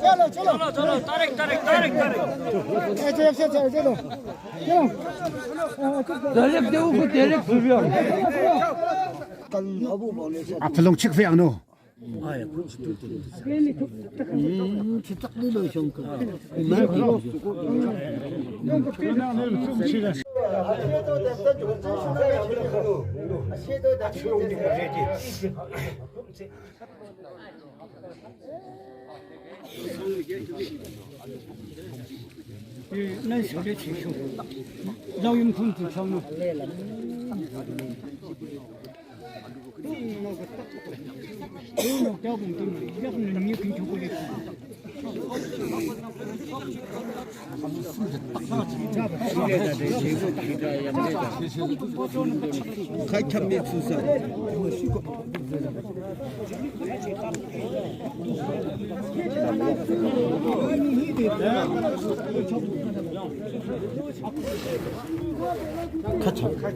चलो तारिक चलो 앞으로 칙fe 안 오. 난 소리 치고 나윤풍 두창로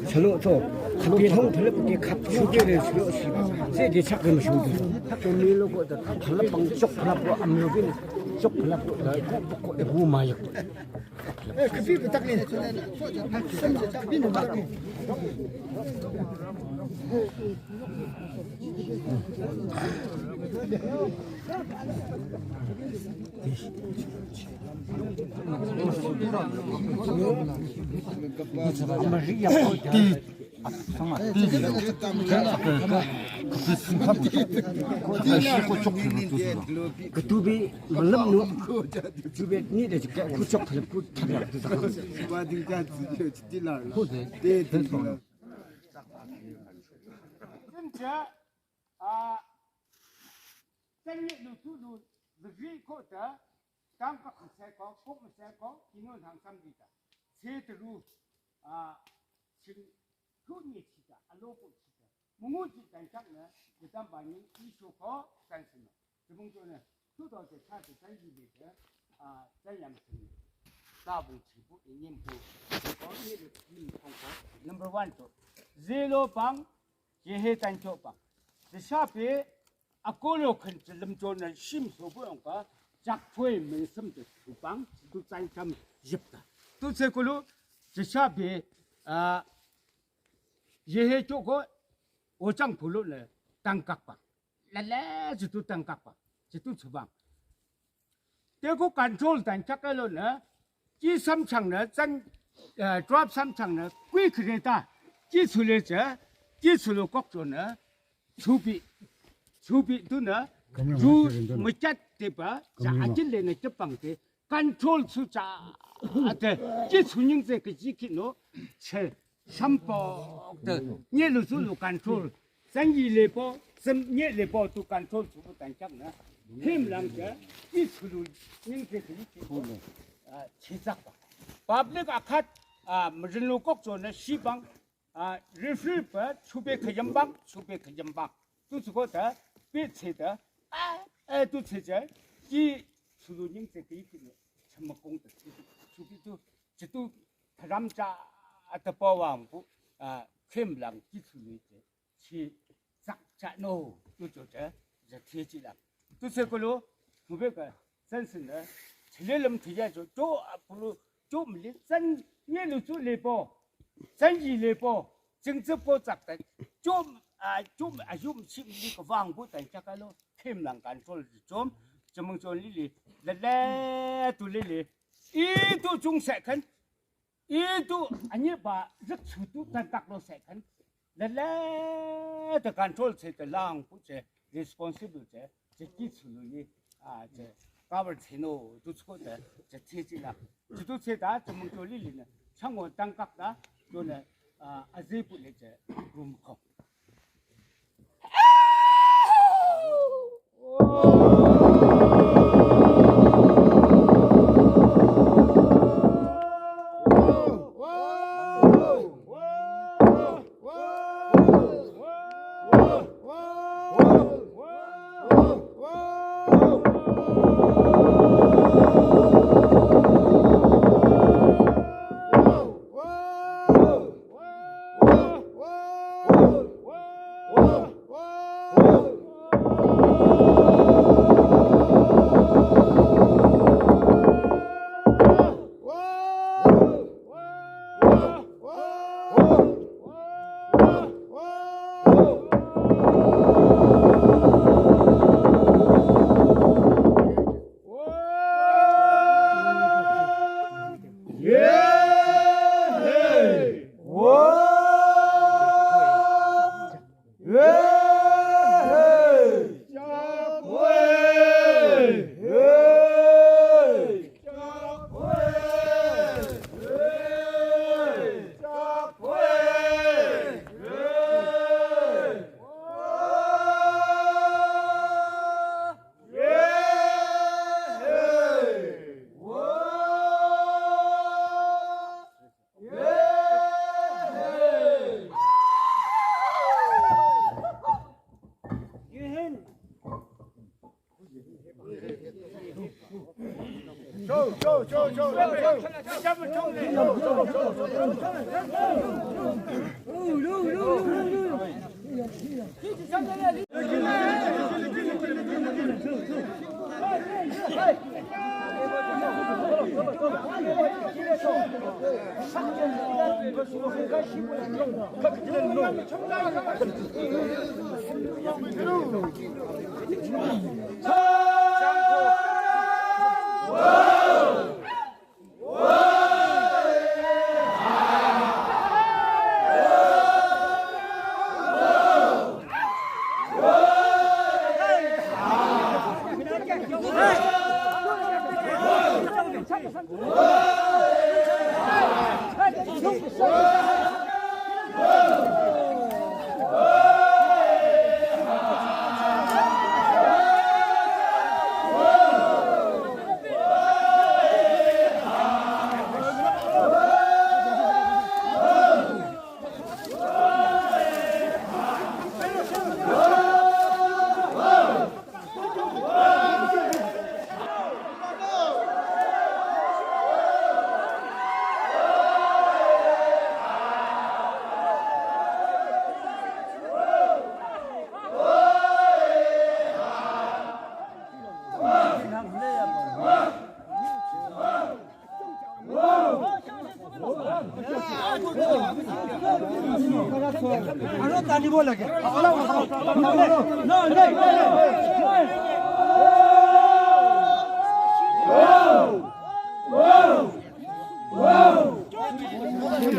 별로 저 비통 별로 갑 주게를 쓰고 세게 착금 주고 학교 밀고 달라방 쪽 달라고 암로빈 쪽 달라고 고 구마요 그비 부탁해 그비는 딱 그두비 말름노 두비 니데 그쪽 그 타라 진짜 생일 루트도 리코다 땅가 세고 꼭 세고 기능 상상이다 세대로 지금 그니 치다 알로고 치다 몽우지 단장네 일단 많이 이슈고 단순해 지금도는 수도제 차지 단지비데 전량이 다부 지부 인임부 거기를 인통고 넘버 1 또 제로 방 예해 단초 방 샤페 아콜로 큰 점존을 심소보용과 작포의 면섬도 주방 지도 짠참 집다 또 제걸로 샤페 예해 쪽고 오장 불로네 땅깍방 랄라 지도 땅깍방 지도 주방 대고 컨트롤 단착깔로네 지 삼창네 짠 드랍 삼창네 꽤 그래다 지출레자 지출로 꼭조네 수비도나 주 뭐cat대봐 자질레네 접방대 컨트롤 수자 아테 지수닝제 그 지키노 체 삼포도 녀루술로 컨트롤 생기레보 sem녀레보 또 컨트롤 주고 단짝나 힘랑자 지수로 닝제 그 지키노 제작바 public 아카 무슨로 꼭조네 시방 리프리퍼 수배 그점방 수배 그점방 또 저거다 배체다 또 체자 이 수도님 세계이네 참먹공도 수비도 지도 사람자 아따빠왕부 캠랑 기술이지 시 작자노 또 저자 이제贴지라 또 세걸로 두배가 선선네 제일름 되야죠 또 앞으로 좀 산 예로 줄레보 산지레보 정적보 작다 좀 심리 그 왕부 단짝깔로 캠랑 간솔 좀 저멍존 리리 레레 둘리리 이도 중세칸 이도 아니 봐 적수도 단딱로 세칸 레레 더 컨트롤 세트랑 부제 리스폰시블 제 기술이 제 가버티노 두츠고데 제 체지나 지도체다 저멍존 리리는 창원 땅깍다 또는 아제불레제 룸코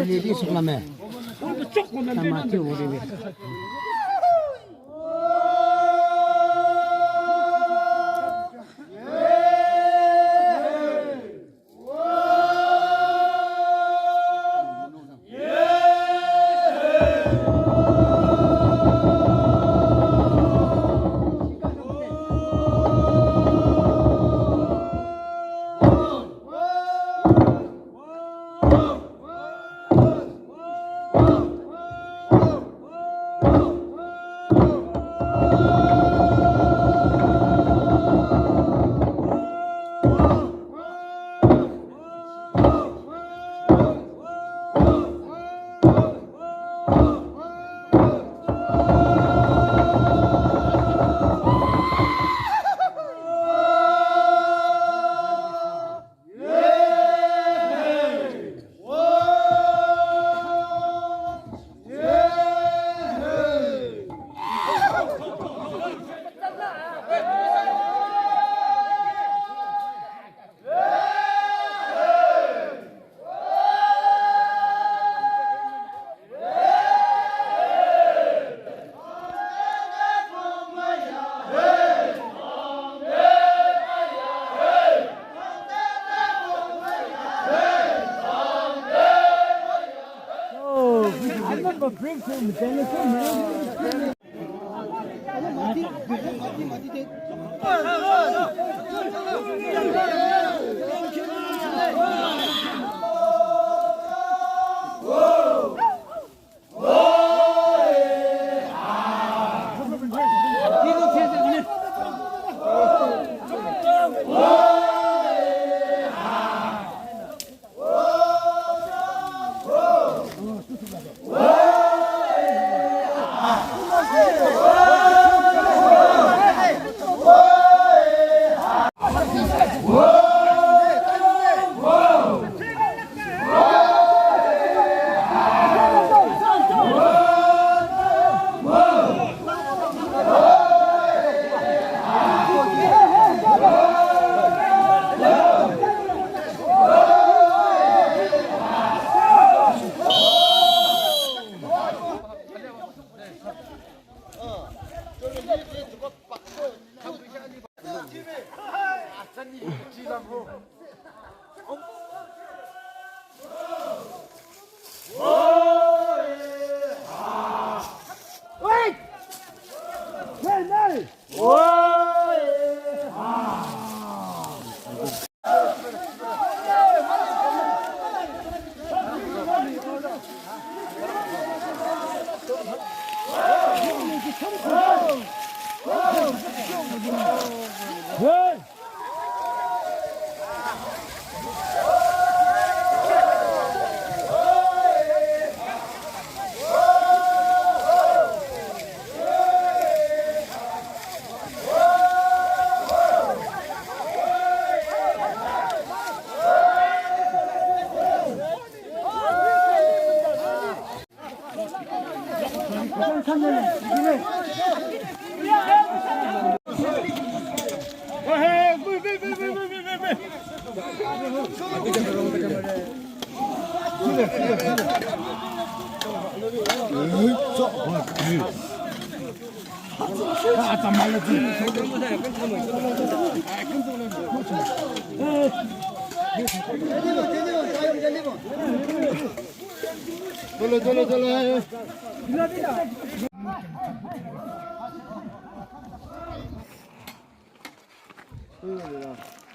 Lili seklame. Sama ti uri.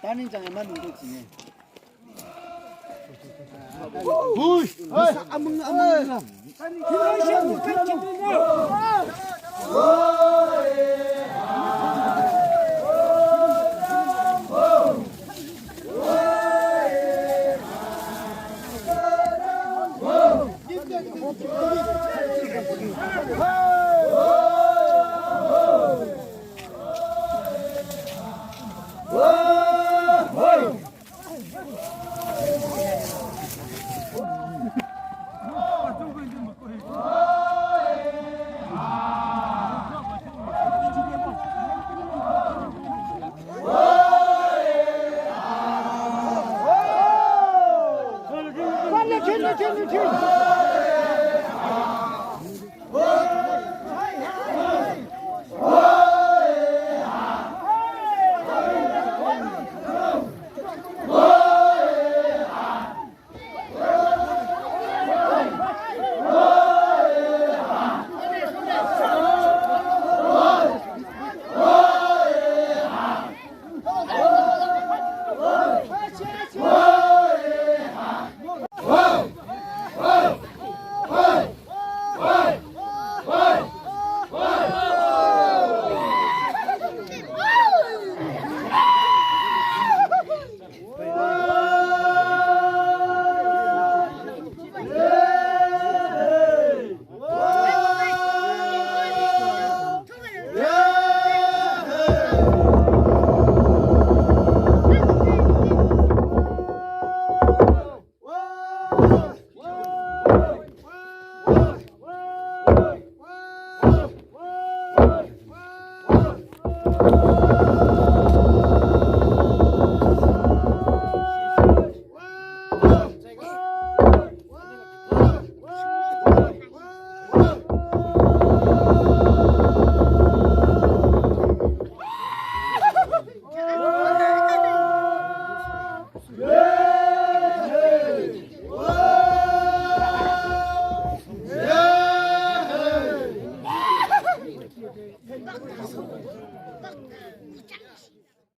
단인장에만 이거지.